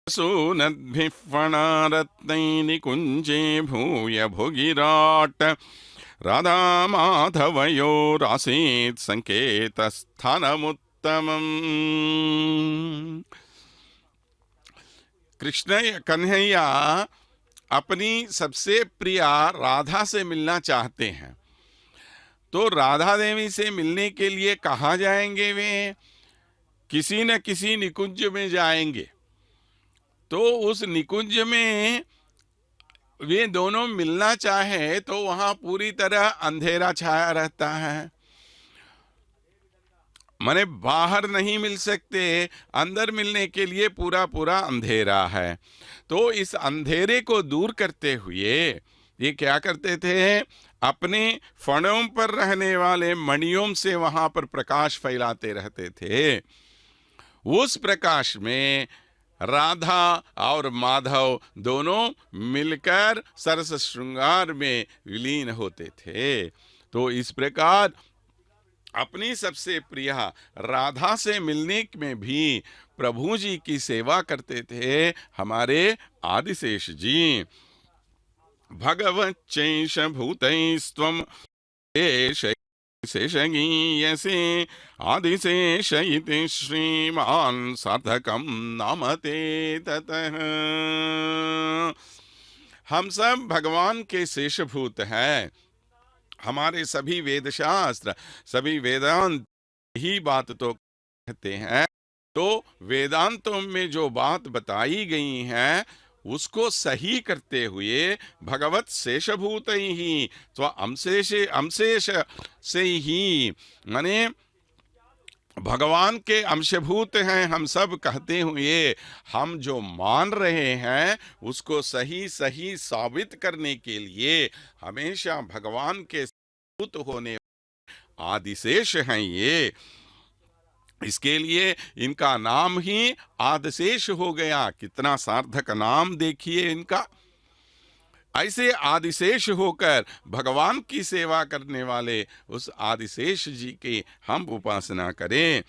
सुनद्भिफणारत्नैनिकुञ्जे भूय भुगिराट राधा माधवयोरासीत् संकेतस्थानमुत्तमम्। कृष्ण कन्हैया अपनी सबसे प्रिया राधा से मिलना चाहते हैं, तो राधा देवी से मिलने के लिए कहाँ जाएंगे वे? किसी न किसी निकुंज में जाएंगे, तो उस निकुंज में वे दोनों मिलना चाहे तो वहां पूरी तरह अंधेरा छाया रहता है। माने बाहर नहीं मिल सकते, अंदर मिलने के लिए पूरा पूरा अंधेरा है। तो इस अंधेरे को दूर करते हुए ये क्या करते थे, अपने फणों पर रहने वाले मणियों से वहां पर प्रकाश फैलाते रहते थे। उस प्रकाश में राधा और माधव दोनों मिलकर सरस श्रृंगार में विलीन होते थे। तो इस प्रकार अपनी सबसे प्रिय राधा से मिलने में भी प्रभु जी की सेवा करते थे हमारे आदिशेष जी। भगवच्चैष भूतैस्त्वं शेषगीयसे आदिशेष इति श्रीमान् सार्थकं नामते ततः। हम सब भगवान के शेषभूत हैं। हमारे सभी वेद शास्त्र, सभी वेदांत ही बात तो कहते हैं। तो वेदांतों में जो बात बताई गई है उसको सही करते हुए भगवत शेषभूत ही तो अंशेष से ही माने भगवान के अंशभूत हैं हम सब कहते हुए हम जो मान रहे हैं उसको सही सही साबित करने के लिए हमेशा भगवान के भूत होने आदिशेष हैं ये। इसके लिए इनका नाम ही आदिशेष हो गया। कितना सार्थक नाम देखिए इनका। ऐसे आदिशेष होकर भगवान की सेवा करने वाले उस आदिशेष जी की हम उपासना करें।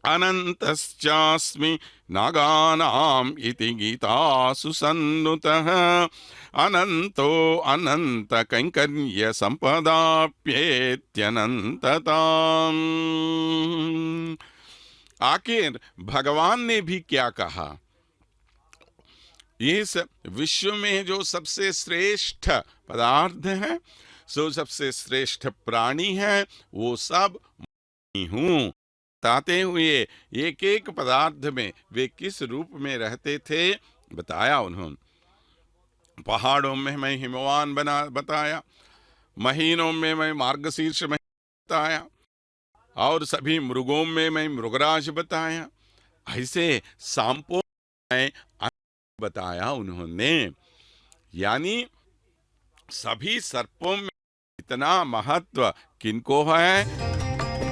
अनंतश्चास्मि नागानाम इति गीतासु सन्नुतः अनंतो अनंत कैंकर्य संपदाप्येत्यनंतताम्। आखिर भगवान ने भी क्या कहा, इस विश्व में जो सबसे श्रेष्ठ पदार्थ है, सो सबसे श्रेष्ठ प्राणी है, वो सब मैं हूँ। बताते हुए एक एक पदार्थ में वे किस रूप में रहते थे बताया उन्होंने। पहाड़ों में मैं हिमवान बताया, महीनों में मैं मार्गशीर्ष में बताया, और सभी मृगों में मैं मृगराज बताया। ऐसे सांपों में बताया उन्होंने। यानी सभी सर्पों में इतना महत्व किनको है,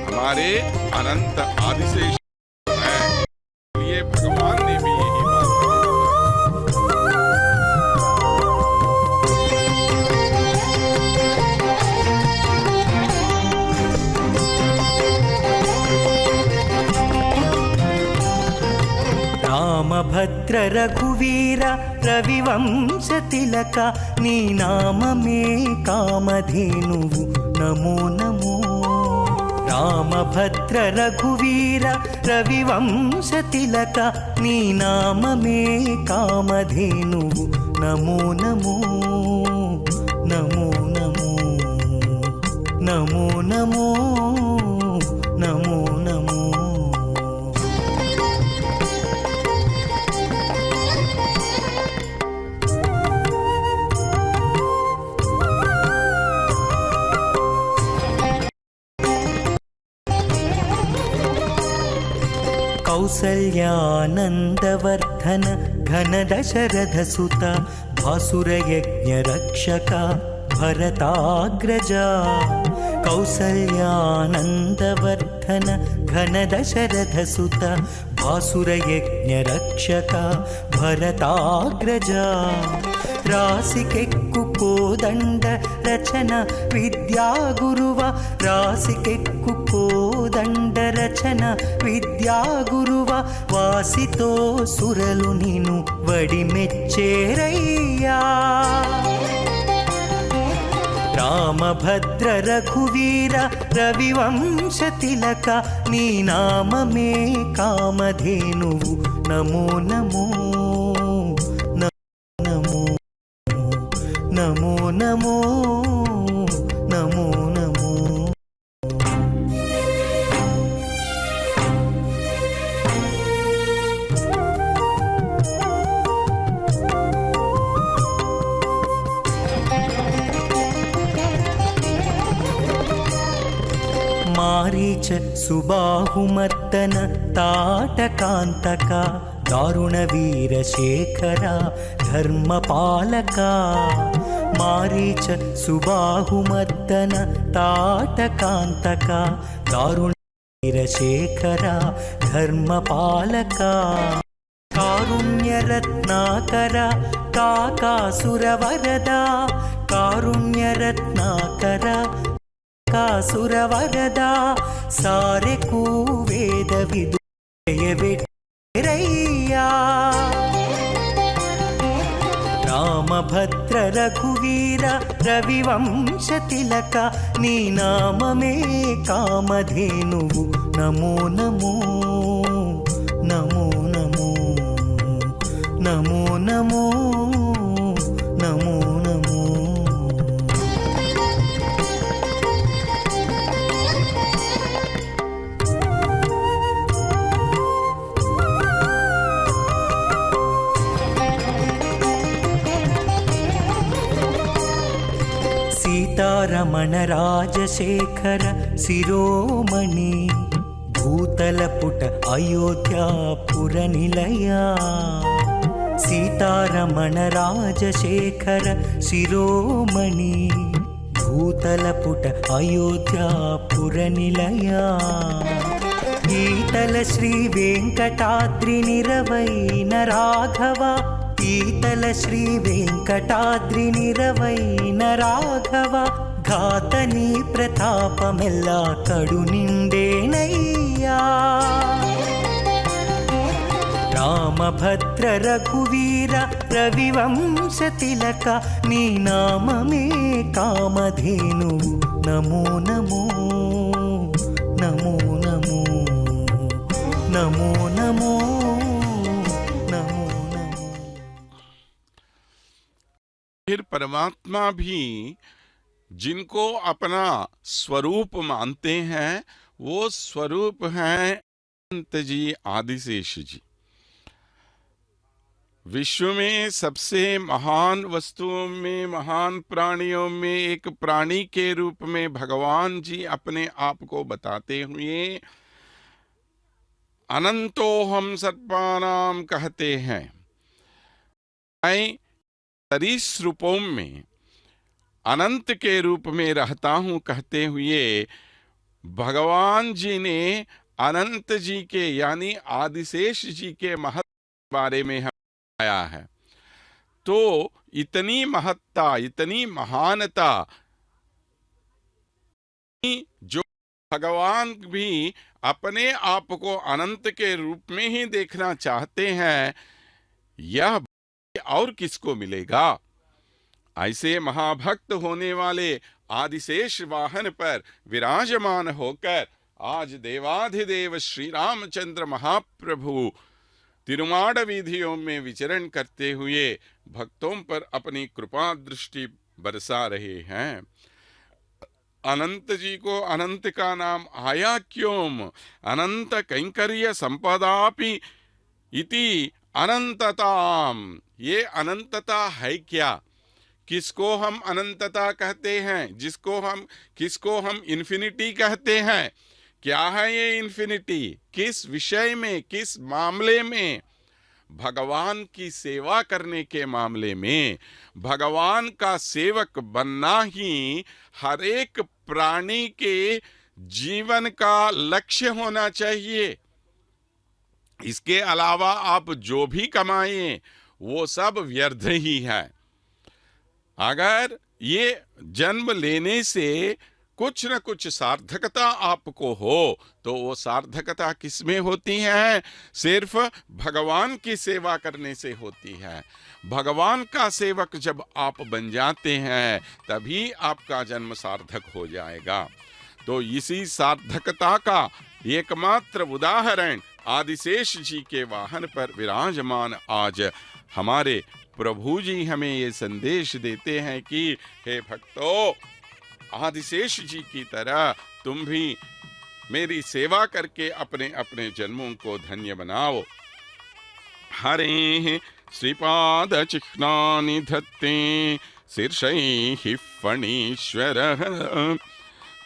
हमारे अनंत आदिशेष है। ये भगवान ने भी यही बात रामभद्र रघुवीर रविवंश तिलक नी नाम में कामधेनुवु नमो नमो। रामभद्र रघुवीर रविवंश तिलक नी नाम में कामधेनुवु नमो नमो नमो नमो नमो नमो नमो नमो। कौसल्यानन्दवर्धन घन दशरथ सुत भासुरयज्ञ रक्षक भरताग्रजा। कौसल्यानन्दवर्धन घन दशरथ सुत भासुरयज्ञ रक्षक भरताग्रजा। रासिकेक्कु कोदंड रचन विद्या गुरुव रासिकेक्कु कोदंड रचन विद्या गुरुव वासितो सुरलु निनु वडि मेच्चेरय्या। रामभद्र रघुवीर रविवंश तिलक नी नाम में कामधेनुवु नमो नमो नमो नमो नमो नमो नमो। सुबाहुमर्दन ताटकान्तका दारुणवीरशेखरा धर्मपालका मारीच सुबाहुमर्दन ताटकान्तका दारुणवीरशेखरा धर्मपालका कारुण्यरत्नाकर काकासुरवरदा कारुण्यरत्नाकर कासुरवरदा सारे कुवेद विदुरय्या रामभद्र रघुवीर रविवंशतिलक नी नाममे कामधेनुवु नमो नमो नमो नमो नमो नमो नमो नमो। सीतारमण राजशेखर शिरोमणि भूतलपुट अयोध्यापुरनिलया सीतारमण राजशेखर शिरोमणि भूतलपुट अयोध्यापुरनिलया ईतल श्री वेङ्कटाद्रिनिरवैन राघव ईतल श्री वेङ्कटाद्रिनिरवैन राघव घातनी प्रतापमेल्ल कडुनिंडेनय्या रामभद्र रघुवीर रविवंशतिलक नी नाममे कामधेनुवु नमो नमो नमो नमो नमो नमो नमो नमो। फिर परमात्मा भी जिनको अपना स्वरूप मानते हैं वो स्वरूप हैं अनंत जी, आदिशेष जी। विश्व में सबसे महान वस्तुओं में, महान प्राणियों में एक प्राणी के रूप में भगवान जी अपने आप को बताते हुए अनंतोहम सर्पानाम कहते हैं। मैं सरीसृपों में अनंत के रूप में रहता हूं कहते हुए भगवान जी ने अनंत जी के यानी आदिशेष जी के महत्व के बारे में हम आया है। तो इतनी महत्ता, इतनी महानता जो भगवान भी अपने आप को अनंत के रूप में ही देखना चाहते हैं, यह और किसको मिलेगा। ऐसे महाभक्त होने वाले आदिशेष वाहन पर विराजमान होकर आज देवाधिदेव श्री रामचंद्र महाप्रभु तिरुमाड़ वीधियों में विचरण करते हुए भक्तों पर अपनी कृपा दृष्टि बरसा रहे हैं। अनंत जी को अनंत का नाम आया क्यों? अनंत कैंकर्य संपदापि इति अनंतताम। ये अनंतता है क्या? किसको हम अनंतता कहते हैं? किसको हम इन्फिनिटी कहते हैं? क्या है ये इन्फिनिटी? किस विषय में, किस मामले में? भगवान की सेवा करने के मामले में। भगवान का सेवक बनना ही हर एक प्राणी के जीवन का लक्ष्य होना चाहिए। इसके अलावा आप जो भी कमाएं वो सब व्यर्थ ही है। अगर ये जन्म लेने से कुछ न कुछ सार्थकता आपको हो तो वो सार्थकता किसमें होती है? सिर्फ भगवान की सेवा करने से होती है। भगवान का सेवक जब आप बन जाते हैं तभी आपका जन्म सार्थक हो जाएगा। तो इसी सार्थकता का एकमात्र उदाहरण आदिशेष जी के वाहन पर विराजमान आज हमारे प्रभु जी हमें ये संदेश देते हैं कि हे भक्तों, आदिशेष जी की तरह तुम भी मेरी सेवा करके अपने अपने जन्मों को धन्य बनाओ। हरे श्रीपाद चिह्नानि धत्ते शीर्षैः फणीश्वरः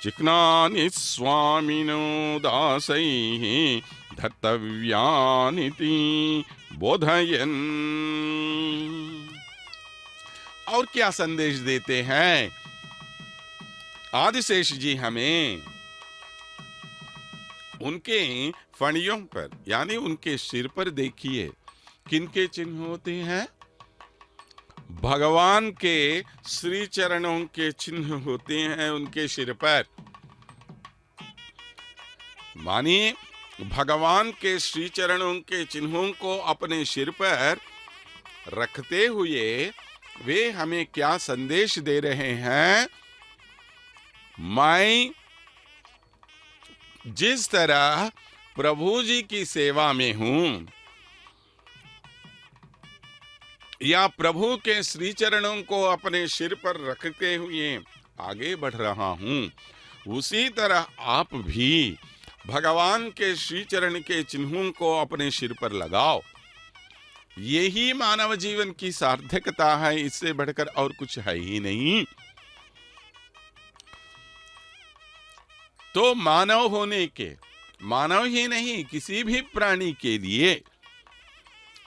चिक्नानि स्वामिनो दासैः धर्तव्यानिति बोधयन्। और क्या संदेश देते हैं आदिशेष जी हमें? उनके फणियों पर यानी उनके सिर पर देखिए किनके चिन्ह होते हैं? भगवान के श्री चरणों के चिन्ह होते हैं उनके सिर पर। मानिए भगवान के श्री चरणों के चिन्हों को अपने सिर पर रखते हुए वे हमें क्या संदेश दे रहे हैं? मैं जिस तरह प्रभु जी की सेवा में हूं या प्रभु के श्री चरणों को अपने सिर पर रखते हुए आगे बढ़ रहा हूं, उसी तरह आप भी भगवान के श्री चरण के चिन्हों को अपने सिर पर लगाओ। यही मानव जीवन की सार्थकता है, इससे बढ़कर और कुछ है ही नहीं। तो मानव होने के, मानव ही नहीं किसी भी प्राणी के लिए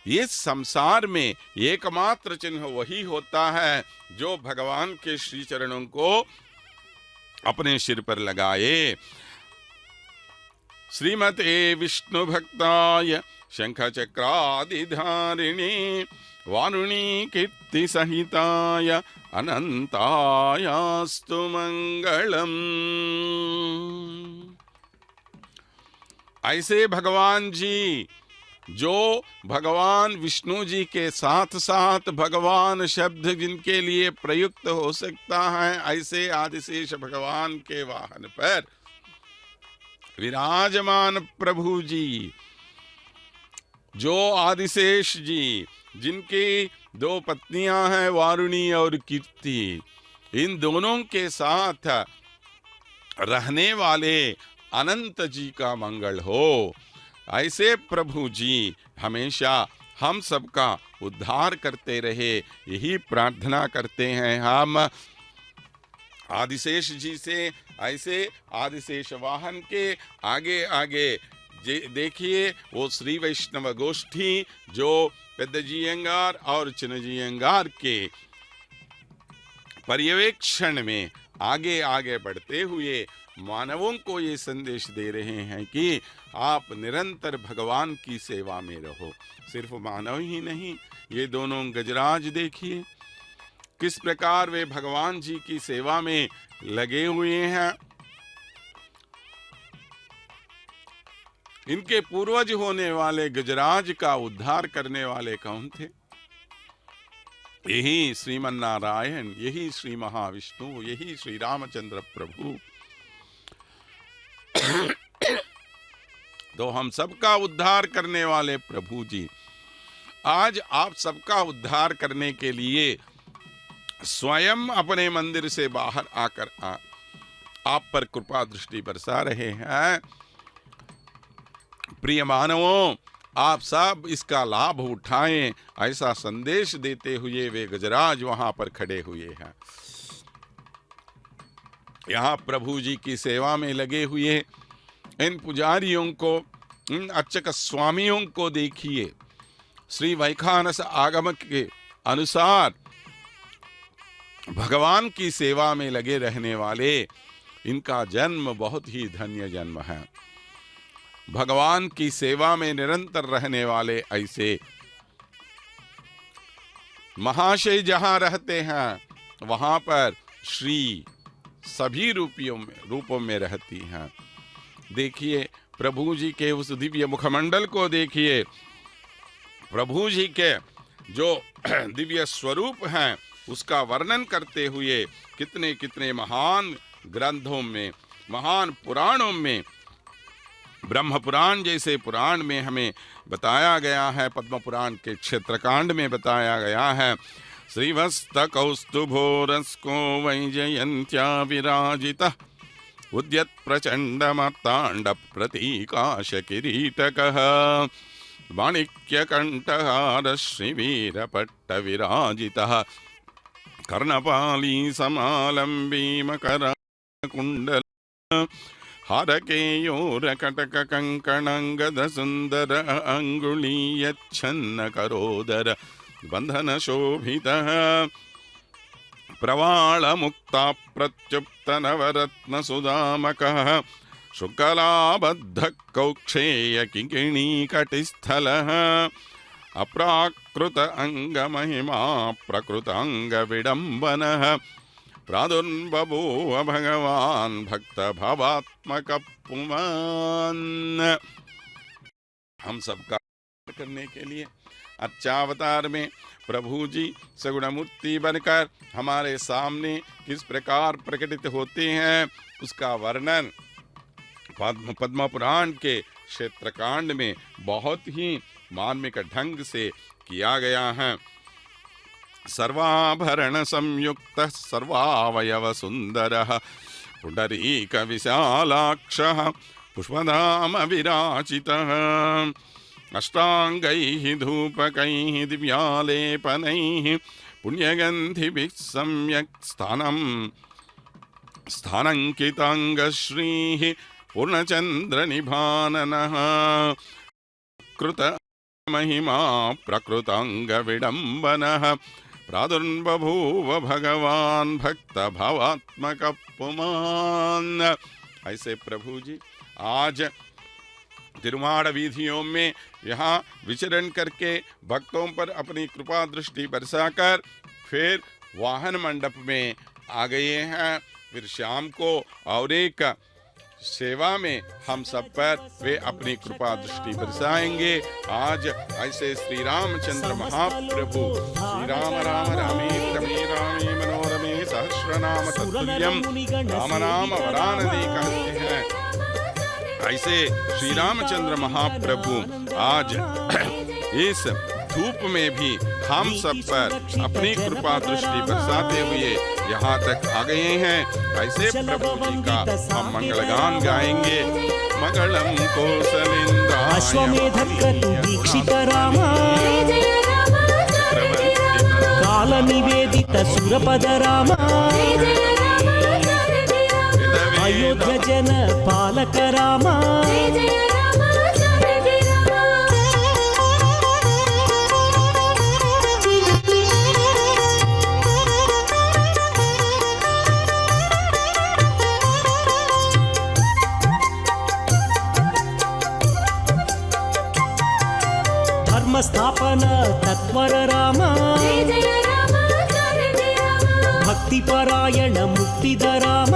ये संसार में एकमात्र चिन्ह वही होता है जो भगवान के श्री चरणों को अपने सिर पर लगाए। श्रीमते विष्णु भक्ताय शंख चक्रादिधारिणी वारुणी कीर्ति सहिताय अनंतायास्तु मंगलम। ऐसे भगवान जी जो भगवान विष्णु जी के साथ साथ भगवान शब्द जिनके लिए प्रयुक्त हो सकता है, ऐसे आदिशेष भगवान के वाहन पर विराजमान प्रभु जी, जो आदिशेष जी जिनकी दो पत्नियां हैं वारुणी और कीर्ति, इन दोनों के साथ रहने वाले अनंत जी का मंगल हो। ऐसे प्रभु जी हमेशा हम सबका उद्धार करते रहे, यही प्रार्थना करते हैं हम आदिशेष जी से। ऐसे आदिशेष वाहन के आगे आगे देखिए वो श्री वैष्णव गोष्ठी जो पेद्दजीयंगार और चिन्नजीयंगार के पर्यवेक्षण में आगे आगे बढ़ते हुए मानवों को ये संदेश दे रहे हैं कि आप निरंतर भगवान की सेवा में रहो। सिर्फ मानव ही नहीं, ये दोनों गजराज देखिए किस प्रकार वे भगवान जी की सेवा में लगे हुए हैं। इनके पूर्वज होने वाले गजराज का उद्धार करने वाले कौन थे? यही श्रीमन्नारायण, यही श्री महाविष्णु, यही श्री रामचंद्र प्रभु। तो हम सबका उद्धार करने वाले प्रभु जी आज आप सबका उद्धार करने के लिए स्वयं अपने मंदिर से बाहर आकर आप पर कृपा दृष्टि बरसा रहे हैं। प्रिय मानवों, आप सब इसका लाभ उठाएं, ऐसा संदेश देते हुए वे गजराज वहां पर खड़े हुए हैं। यहाँ प्रभु जी की सेवा में लगे हुए इन पुजारियों को, इन अर्चक स्वामियों को देखिए। श्री वैखानस आगम के अनुसार भगवान की सेवा में लगे रहने वाले इनका जन्म बहुत ही धन्य जन्म है। भगवान की सेवा में निरंतर रहने वाले ऐसे महाशय जहां रहते हैं वहां पर श्री सभी रूपों में रहती हैं। देखिए प्रभु जी के उस दिव्य मुखमंडल को देखिए। प्रभु जी के जो दिव्य स्वरूप हैं उसका वर्णन करते हुए कितने कितने महान ग्रंथों में, महान पुराणों में, ब्रह्म पुराण जैसे पुराण में हमें बताया गया है, पद्म पुराण के क्षेत्रकांड में बताया गया है। श्रीवस्त कौस्तुभोरस्को वैजयंत्या विराजितः उद्यत प्रचंड मार्तांड प्रतीकाश किरीटकः माणिक्यकंठहार श्रीवीर पट्ट विराजितः कर्णपाली समालंबी मकर कुंडल हारकेयूरकटककङ्कणङ्गदसुन्दर अङ्गुलीयच्छन्नकरोदर बन्धनशोभितः प्रवाळमुक्ताप्रत्युप्तनवरत्नसुधामकः शुक्लाबद्धः कौक्षेयकिङ्किणीकटिस्थलः अप्राकृत अङ्गमहिमा प्रकृताङ्गविडम्बनः प्रादुर्बभूव भगवान् भक्तभावात्मकः पुमान्। हम सबका करने के लिए अर्चावतार में प्रभु जी सगुणमूर्ति बनकर हमारे सामने किस प्रकार प्रकटित होते हैं उसका वर्णन पद्म पुराण के क्षेत्रकांड में बहुत ही मार्मिक ढंग से किया गया है। सर्वाभरण संयुक्त सर्वावयव सुंदरः पुंडरीक विशालाक्षः पुष्पधाम विराचितः अष्टांगैः धूपकैः दिव्यालेपनैः पुण्यगन्धिभिः सम्यक् स्थानङ्किताङ्गश्रीः पूर्णचन्द्रनिभाननः कृत महिमा प्रकृताङ्गविडम्बनः प्रादुर्बभूव भगवान् भक्तभावात्मकः पुमान्। ऐसे प्रभु जी आज तिरुमाड़ वीथियों में यहाँ विचरण करके भक्तों पर अपनी कृपा दृष्टि बरसाकर फिर वाहन मंडप में आ गए हैं। फिर शाम को और एक सेवा में हम सब पर वे अपनी कृपा दृष्टि बरसाएंगे। आज ऐसे श्री रामचंद्र महाप्रभु श्री राम राम रामे रमे रामे मनोरमे सहस्रनाम तत्तुल्यम राम नाम वरानदे कहते हैं। ऐसे श्री रामचंद्र महाप्रभु आज इस धूप में भी हम सब पर अपनी कृपा दृष्टि बरसाते हुए यहाँ तक आ गए हैं। ऐसे प्रभु जी का हम मंगलगान गाएंगे। मंगलम कौसलेन्द्राय अश्वमेधक्रतु दीक्षित राम काल निवेदित सुरपद राम अयोध्य जन पालक राम धर्मस्थापन तत्वर राम भक्तिपरायण मुक्तिद राम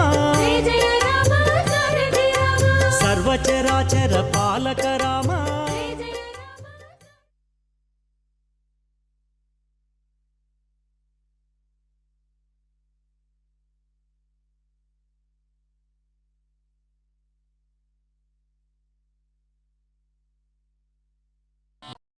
सर्वचराचर पालक राम